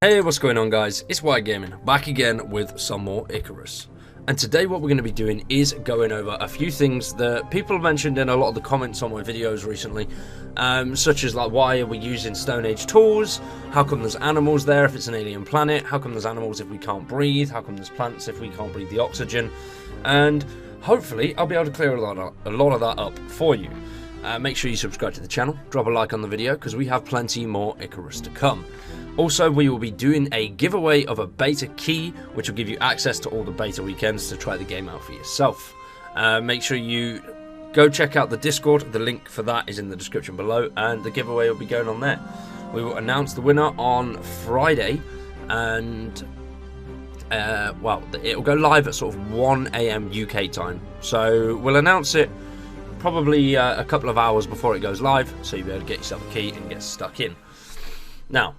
Hey, what's going on guys? It's White Gaming, back again with some more Icarus. And today what we're going to be doing is going over a few things that people have mentioned in a lot of the comments on my videos recently, such as like, why are we using Stone Age tools? How come there's animals there if it's an alien planet? How come there's animals if we can't breathe? How come there's plants if we can't breathe the oxygen? And hopefully I'll be able to clear a lot of that up for you. Make sure you subscribe to the channel, drop a like on the video because we have plenty more Icarus to come. Also, we will be doing a giveaway of a beta key, which will give you access to all the beta weekends to try the game out for yourself. Make sure you go check out the Discord. The link for that is in the description below, and the giveaway will be going on there. We will announce the winner on Friday, and well, it will go live at sort of 1 AM UK time. So we'll announce it probably a couple of hours before it goes live, so you'll be able to get yourself a key and get stuck in. Now,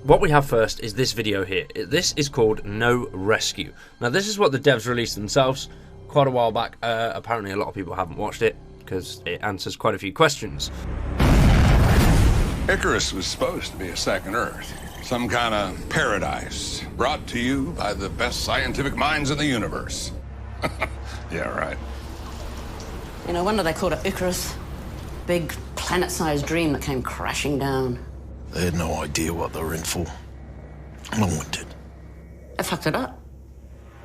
what we have first is this video here. This is called No Rescue. Now this is what the devs released themselves quite a while back. Apparently a lot of people haven't watched it because it answers quite a few questions. Icarus was supposed to be a second Earth. Some kind of paradise brought to you by the best scientific minds in the universe. Yeah, right. You know, wonder they called it Icarus. Big planet-sized dream that came crashing down. They had no idea what they were in for. No one did. They fucked it up.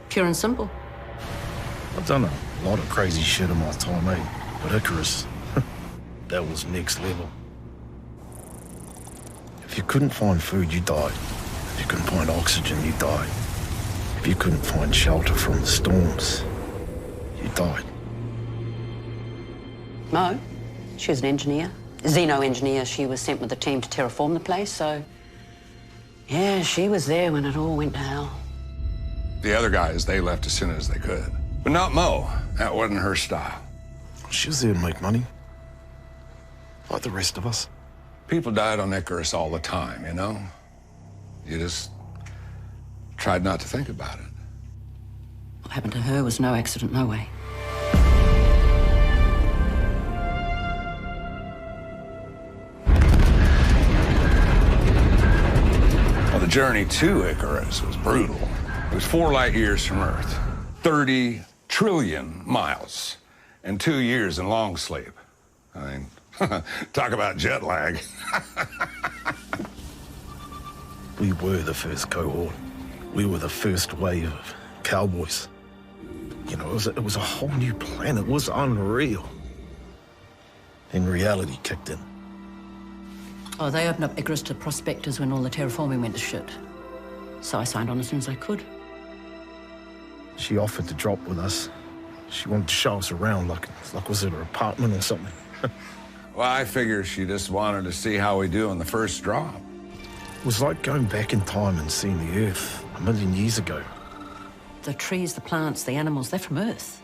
Pure and simple. I've done a lot of crazy shit in my time, eh? But Icarus, that was next level. If you couldn't find food, you died. If you couldn't find oxygen, you died. If you couldn't find shelter from the storms, you died. Mo, she was an engineer. Xeno-engineer. She was sent with the team to terraform the place, so... yeah, she was there when it all went to hell. The other guys, they left as soon as they could. But not Mo. That wasn't her style. She was there to make money. Like the rest of us. People died on Icarus all the time, you know? You just tried not to think about it. What happened to her was no accident, no way. The journey to Icarus was brutal. It was 4 light years from Earth, 30 trillion miles, and 2 years in long sleep. I mean, talk about jet lag. We were the first cohort. We were the first wave of cowboys. You know, it was a whole new planet. It was unreal. Then reality kicked in. Oh, they opened up Icarus to prospectors when all the terraforming went to shit. So I signed on as soon as I could. She offered to drop with us. She wanted to show us around like was it her apartment or something. Well, I figure she just wanted to see how we do on the first drop. It was like going back in time and seeing the Earth 1 million years ago. The trees, the plants, the animals, they're from Earth.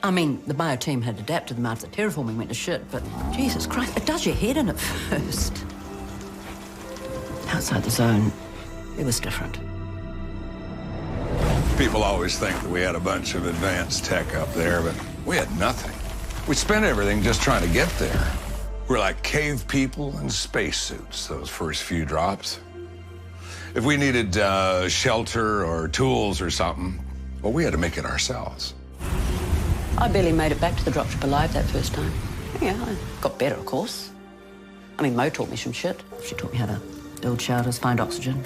I mean, the bio team had adapted them after the terraforming went to shit, but Jesus Christ, it does your head in at first. Outside the zone, it was different. People always think that we had a bunch of advanced tech up there, but we had nothing. We spent everything just trying to get there. We're like cave people in spacesuits, those first few drops. If we needed shelter or tools or something, well, we had to make it ourselves. I barely made it back to the dropship alive that first time. Yeah, I got better, of course. I mean, Mo taught me some shit. She taught me how to build shelters, find oxygen.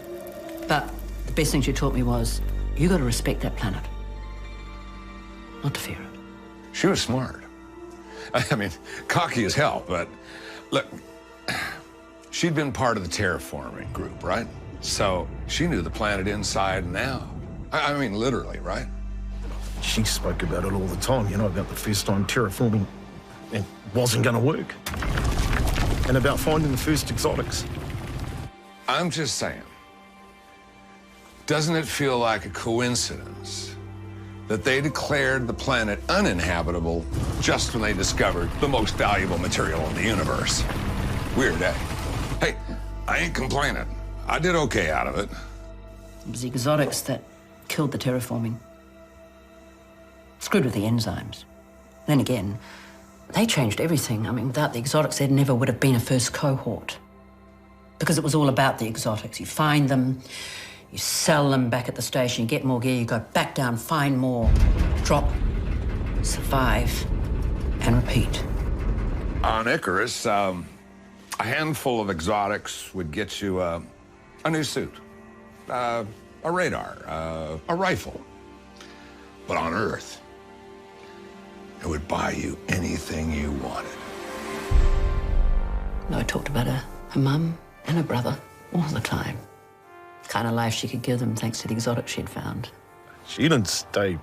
But the best thing she taught me was, you got to respect that planet. Not to fear it. She was smart. I mean, cocky as hell, but look, she'd been part of the terraforming group, right? So she knew the planet inside and out. I mean, literally, right? She spoke about it all the time, you know, about the first time terraforming it wasn't going to work. And about finding the first exotics. I'm just saying, doesn't it feel like a coincidence that they declared the planet uninhabitable just when they discovered the most valuable material in the universe? Weird, eh? Hey, I ain't complaining. I did okay out of it. It was the exotics that killed the terraforming. Screwed with the enzymes. Then again, they changed everything. I mean, without the exotics, there never would have been a first cohort. because it was all about the exotics. You find them, you sell them back at the station, you get more gear, you go back down, find more, drop, survive, and repeat. On Icarus, a handful of exotics would get you a new suit, a radar, a rifle. But on Earth, it would buy you anything you wanted. I talked about her mum and her brother all the time. Kind of life she could give them thanks to the exotics she'd found. She didn't stay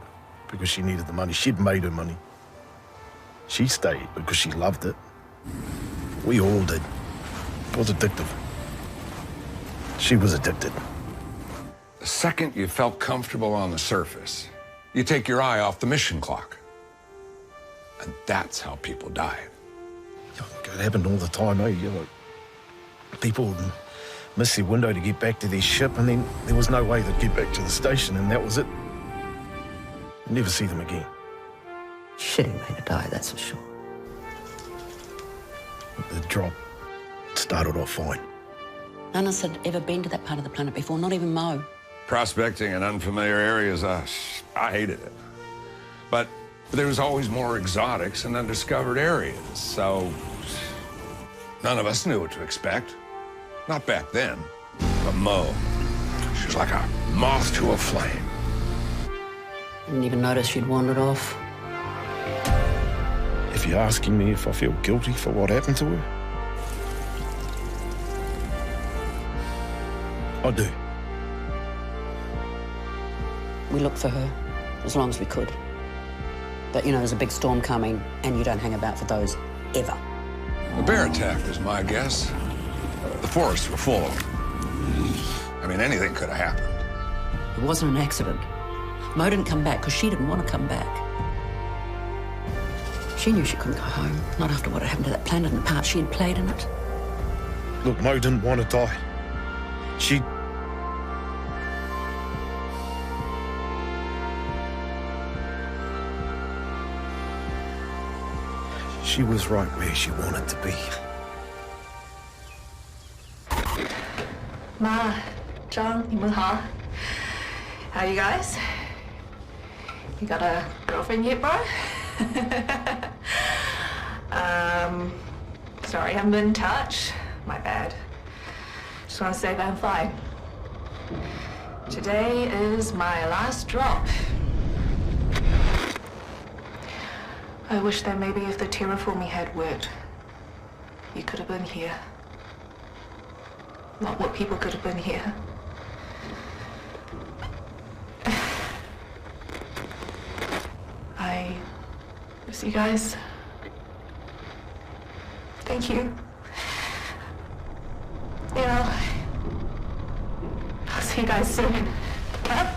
because she needed the money. She'd made her money. She stayed because she loved it. We all did. It was addictive. She was addicted. The second you felt comfortable on the surface, you take your eye off the mission clock. And that's how people died. It happened all the time, eh? You know, people would miss their window to get back to their ship, and then there was no way they'd get back to the station, and that was it. You'd never see them again. Shitty way to die, that's for sure. The drop started off fine. None of us had ever been to that part of the planet before, not even Mo. Prospecting in unfamiliar areas, I hated it. But there was always more exotics and undiscovered areas, so none of us knew what to expect. Not back then, but Mo, she was like a moth to a flame. Didn't even notice she'd wandered off. If you're asking me if I feel guilty for what happened to her, I do. We looked for her as long as we could. But, you know, there's a big storm coming, and you don't hang about for those ever. The bear attack was my guess. The forests were full of them. I mean, anything could have happened. It wasn't an accident. Mo didn't come back because she didn't want to come back. She knew she couldn't go home, not after what had happened to that planet and the part she had played in it. Look, Mo didn't want to die. She was right where she wanted to be. Ma, John, 你们好. How are you guys? You got a girlfriend yet, bro? Sorry, I haven't been in touch. My bad. Just want to say that I'm fine. Today is my last drop. I wish that maybe if the terraforming had worked, you could have been here. Not what people could have been here. I miss you guys. Thank you. You know, I'll see you guys soon. Bye.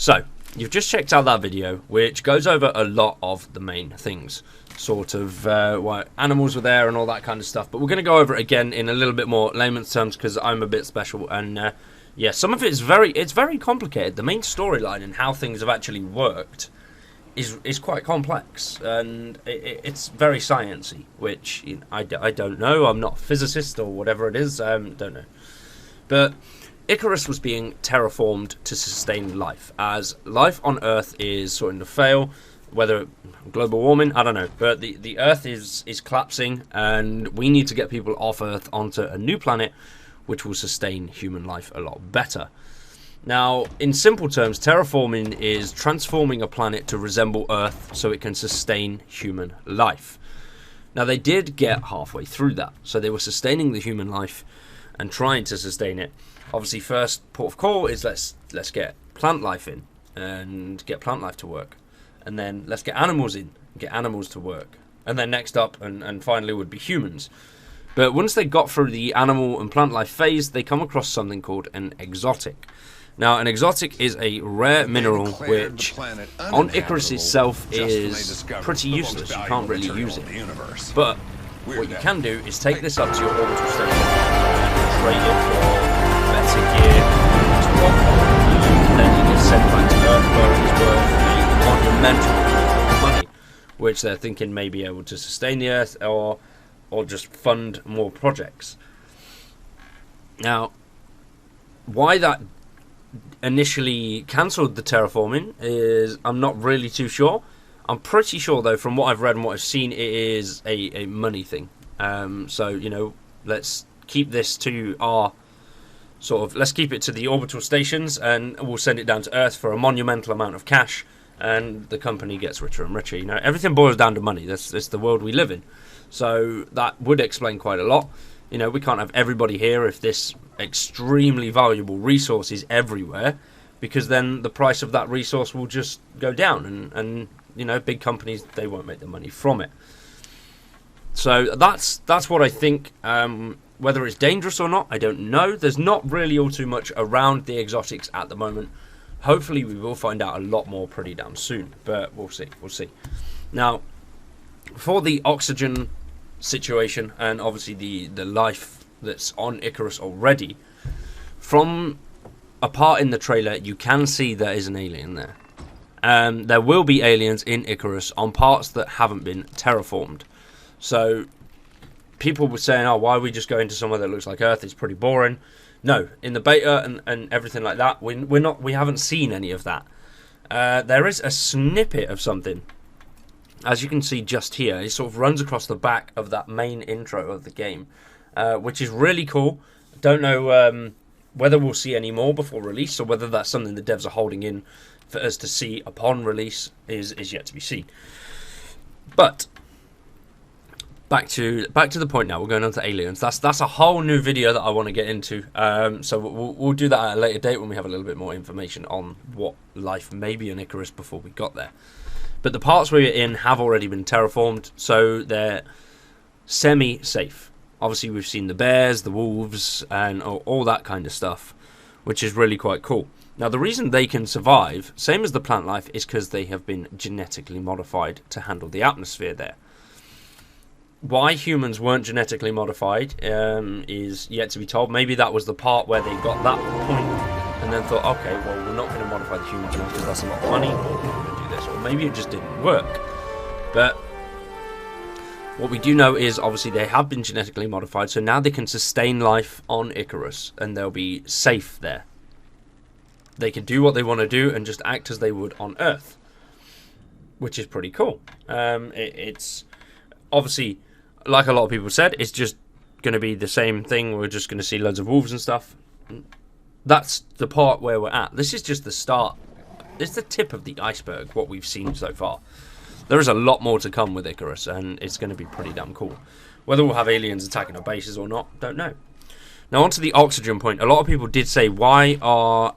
So, you've just checked out that video, which goes over a lot of the main things. Sort of why animals were there and all that kind of stuff. But we're going to go over it again in a little bit more layman's terms because I'm a bit special. And yeah, some of it is very complicated. The main storyline and how things have actually worked is quite complex. And it's very sciencey, which you know, I don't know. I'm not a physicist or whatever it is. Don't know. But Icarus was being terraformed to sustain life, as life on Earth is starting to fail, whether global warming, I don't know, but the Earth is collapsing, and we need to get people off Earth onto a new planet, which will sustain human life a lot better. Now, in simple terms, terraforming is transforming a planet to resemble Earth so it can sustain human life. Now, they did get halfway through that, so they were sustaining the human life and trying to sustain it. Obviously, first port of call is let's get plant life in and get plant life to work. And then let's get animals in and get animals to work. And then next up and finally would be humans. But once they got through the animal and plant life phase, they come across something called an exotic. Now, an exotic is a rare mineral which, on Icarus itself, is pretty useless. You can't really use it. But what you can do is take this up to your orbital station and trade it for better gear, then you get sent back to Earth where it is worth a monumental amount of money, which they're thinking may be able to sustain the Earth or just fund more projects. Now, why that initially cancelled the terraforming is I'm not really too sure. I'm pretty sure though, from what I've read and what I've seen, it is a money thing. So, you know, let's keep this to our let's keep it to the orbital stations, and we'll send it down to Earth for a monumental amount of cash, and the company gets richer and richer. You know, everything boils down to money. That's the world we live in. So that would explain quite a lot. You know, we can't have everybody here if this extremely valuable resource is everywhere, because then the price of that resource will just go down, and you know, big companies, they won't make the money from it. So that's what I think. Whether it's dangerous or not, I don't know. There's not really all too much around the exotics at the moment. Hopefully we will find out a lot more pretty damn soon, but we'll see. Now, for the oxygen situation, and obviously the life that's on Icarus already, from a part in the trailer you can see there is an alien there. There will be aliens in Icarus on parts that haven't been terraformed. So people were saying, oh, why are we just going to somewhere that looks like Earth? It's pretty boring. No, in the beta and everything like that, we haven't seen any of that. There is a snippet of something, as you can see just here. It sort of runs across the back of that main intro of the game, which is really cool. Don't know whether we'll see any more before release, or whether that's something the devs are holding in for us to see upon release is yet to be seen. But back to the point now. We're going on to aliens. That's a whole new video that I want to get into. So we'll do that at a later date when we have a little bit more information on what life may be on Icarus before we got there. But the parts we're in have already been terraformed, so they're semi-safe. Obviously, we've seen the bears, the wolves, and all that kind of stuff, which is really quite cool. Now, the reason they can survive, same as the plant life, is because they have been genetically modified to handle the atmosphere there. Why humans weren't genetically modified is yet to be told. Maybe that was the part where they got that point and then thought, okay, well, we're not going to modify the human genome because that's a lot of money, or we're going to do this, or maybe it just didn't work. But what we do know is, obviously, they have been genetically modified, so now they can sustain life on Icarus, and they'll be safe there. They can do what they want to do and just act as they would on Earth, which is pretty cool. It's obviously, like a lot of people said, it's just going to be the same thing. We're just going to see loads of wolves and stuff. That's the part where we're at. This is just the start. It's the tip of the iceberg, what we've seen so far. There is a lot more to come with Icarus, and it's going to be pretty damn cool. Whether we'll have aliens attacking our bases or not, don't know. Now, onto the oxygen point. A lot of people did say, why are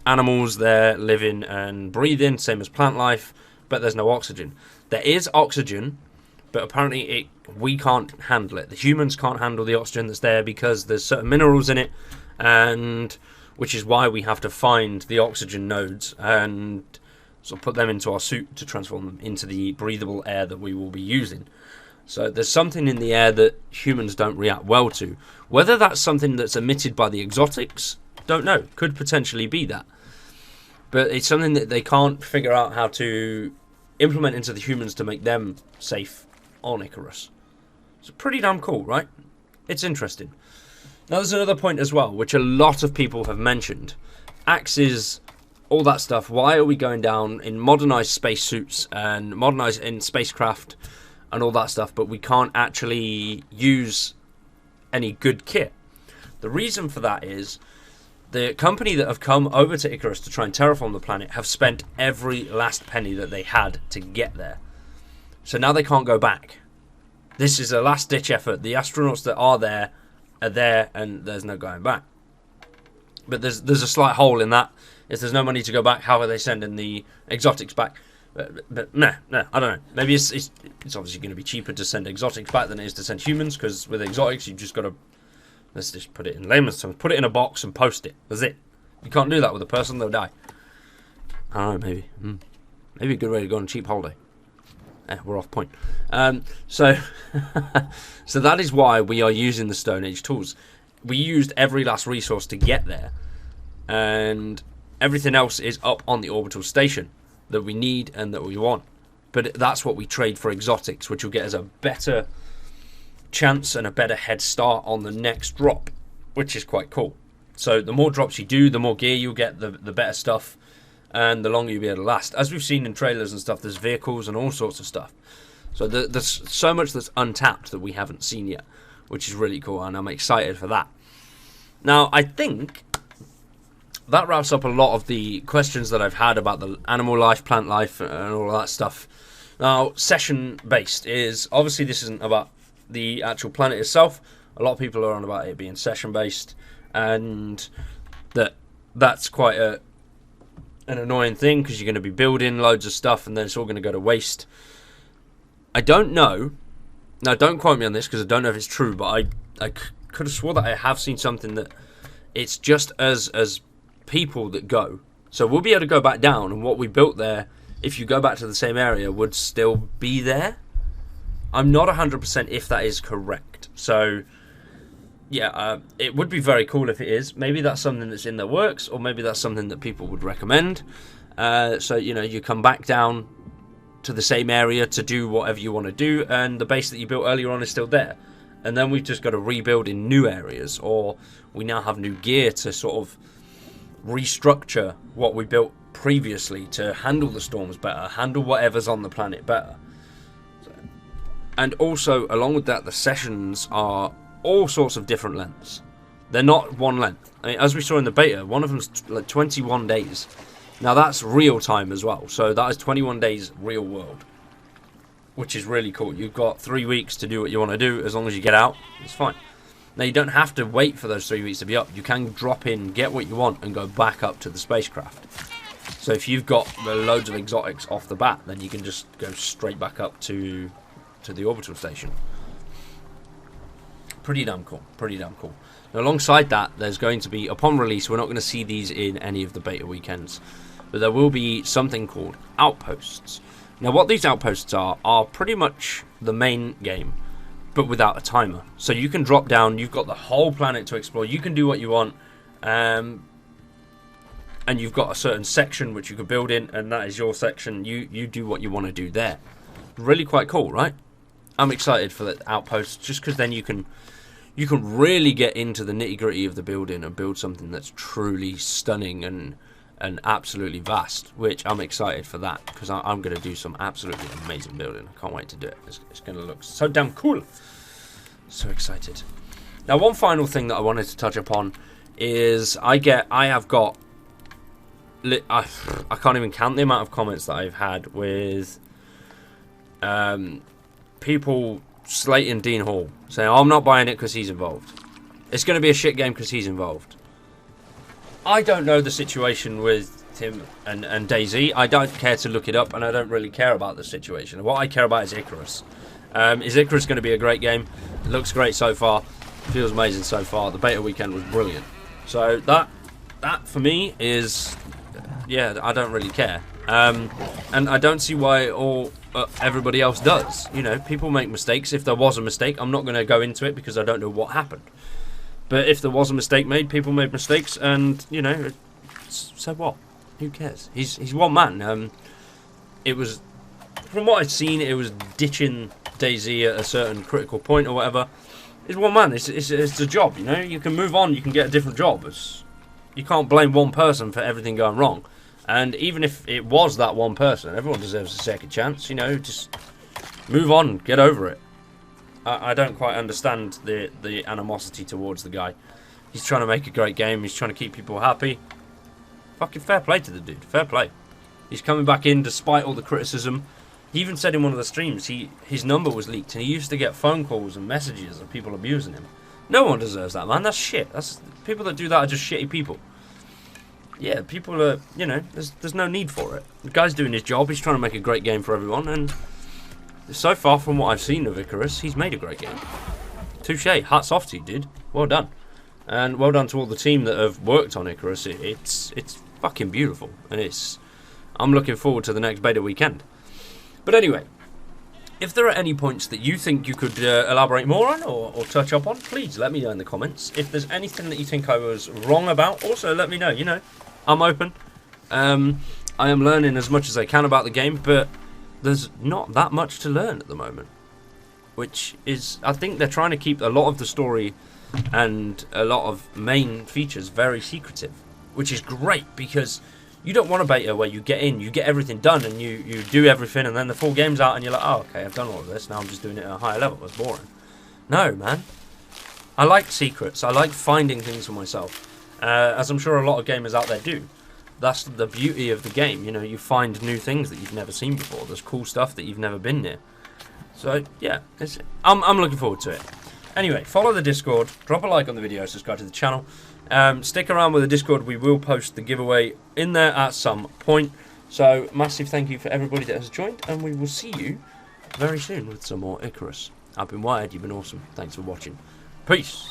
animals there living and breathing, same as plant life, but there's no oxygen? There is oxygen, but apparently we can't handle it. The humans can't handle the oxygen that's there because there's certain minerals in it, and which is why we have to find the oxygen nodes and sort of put them into our suit to transform them into the breathable air that we will be using. So there's something in the air that humans don't react well to. Whether that's something that's emitted by the exotics, don't know. Could potentially be that. But it's something that they can't figure out how to implement into the humans to make them safe on Icarus. It's pretty damn cool, right? It's interesting. Now there's another point as well, which a lot of people have mentioned. Axes, all that stuff. Why are we going down in modernized spacesuits and modernized in spacecraft and all that stuff, but we can't actually use any good kit? The reason for that is the company that have come over to Icarus to try and terraform the planet have spent every last penny that they had to get there. So now they can't go back. This is a last-ditch effort. The astronauts that are there, and there's no going back. But there's a slight hole in that. If there's no money to go back, how are they sending the exotics back? But no, I don't know. Maybe it's obviously going to be cheaper to send exotics back than it is to send humans, because with exotics you've just got to, let's just put it in layman's terms, put it in a box and post it. That's it. You can't do that with a person, they'll die. I don't know, maybe. Maybe a good way to go on a cheap holiday. We're off point. So that is why we are using the Stone Age tools. We used every last resource to get there, and everything else is up on the orbital station that we need and that we want. But that's what we trade for exotics, which will get us a better chance and a better head start on the next drop, which is quite cool. So the more drops you do, the more gear you'll get, the better stuff, and the longer you'll be able to last. As we've seen in trailers and stuff, there's vehicles and all sorts of stuff. So there's so much that's untapped that we haven't seen yet, which is really cool, and I'm excited for that. Now, I think that wraps up a lot of the questions that I've had about the animal life, plant life, and all of that stuff. Now, session-based is... Obviously, this isn't about the actual planet itself. A lot of people are on about it being session-based, and that's quite an annoying thing, because you're going to be building loads of stuff, and then it's all going to go to waste. I don't know. Now, don't quote me on this, because I don't know if it's true, but I could have swore that I have seen something that it's just as people that go. So we'll be able to go back down, and what we built there, if you go back to the same area, would still be there. I'm not 100% if that is correct. So, yeah, it would be very cool if it is. Maybe that's something that's in the works, or maybe that's something that people would recommend. So, you know, you come back down to the same area to do whatever you want to do, and the base that you built earlier on is still there. And then we've just got to rebuild in new areas, or we now have new gear to sort of restructure what we built previously to handle the storms better, handle whatever's on the planet better. And also, along with that, the sessions are all sorts of different lengths. They're not one length. I mean, as we saw in the beta, one of them's like 21 days. Now, that's real time as well. So that is 21 days real world, which is really cool. You've got 3 weeks to do what you want to do. As long as you get out, it's fine. Now, you don't have to wait for those 3 weeks to be up. You can drop in, get what you want, and go back up to the spacecraft. So if you've got loads of exotics off the bat, then you can just go straight back up to the orbital station. Pretty damn cool. Pretty damn cool. Now, alongside that, there's going to be, upon release, we're not going to see these in any of the beta weekends, but there will be something called Outposts. Now, what these Outposts are pretty much the main game, but without a timer. So you can drop down, you've got the whole planet to explore, you can do what you want, and you've got a certain section which you can build in, and that is your section. You do what you want to do there. Really quite cool, right? I'm excited for the Outposts, just because then you can really get into the nitty-gritty of the building and build something that's truly stunning and absolutely vast, which I'm excited for that, because I'm going to do some absolutely amazing building. I can't wait to do it. It's going to look so damn cool. So excited. Now, one final thing that I wanted to touch upon is I have got... I can't even count the amount of comments that I've had with people slating Dean Hall, saying, oh, I'm not buying it because he's involved. It's going to be a shit game because he's involved. I don't know the situation with him and Daisy. I don't care to look it up, and I don't really care about the situation. What I care about is Icarus. Is Icarus going to be a great game? It looks great so far. Feels amazing so far. The beta weekend was brilliant. So that for me is... yeah, I don't really care. And I don't see why everybody else does. You know, people make mistakes. If there was a mistake, I'm not going to go into it because I don't know what happened. But if there was a mistake made, people made mistakes, and, you know, so what? Who cares? He's one man. It was, from what I've seen, it was ditching Daisy at a certain critical point or whatever. It's one man. It's a job, you know? You can move on, you can get a different job. You can't blame one person for everything going wrong. And even if it was that one person, everyone deserves a second chance, you know, just move on, get over it. I don't quite understand the animosity towards the guy. He's trying to make a great game, he's trying to keep people happy. Fucking fair play to the dude, fair play. He's coming back in despite all the criticism. He even said in one of the streams, his number was leaked, and he used to get phone calls and messages of people abusing him. No one deserves that, man, that's shit. People that do that are just shitty people. Yeah, people are, you know, there's no need for it. The guy's doing his job, he's trying to make a great game for everyone, and so far from what I've seen of Icarus, he's made a great game. Touche, hats off to you, dude. Well done. And well done to all the team that have worked on Icarus. It's fucking beautiful, and I'm looking forward to the next beta weekend. But anyway, if there are any points that you think you could elaborate more on or touch up on, please let me know in the comments. If there's anything that you think I was wrong about, also let me know. You know, I'm open. I am learning as much as I can about the game, but there's not that much to learn at the moment. Which is, I think they're trying to keep a lot of the story and a lot of main features very secretive. Which is great, because you don't want a beta where you get in, you get everything done, and you do everything, and then the full game's out, and you're like, oh, okay, I've done all of this, now I'm just doing it at a higher level. It's boring. No, man. I like secrets. I like finding things for myself. As I'm sure a lot of gamers out there do. That's the beauty of the game. You know, you find new things that you've never seen before. There's cool stuff that you've never been near. So, yeah, I'm looking forward to it. Anyway, follow the Discord, drop a like on the video, subscribe to the channel. Stick around with the Discord. We will post the giveaway in there at some point. So, massive thank you for everybody that has joined, and we will see you very soon with some more Icarus. I've been Wired, you've been awesome. Thanks for watching. Peace.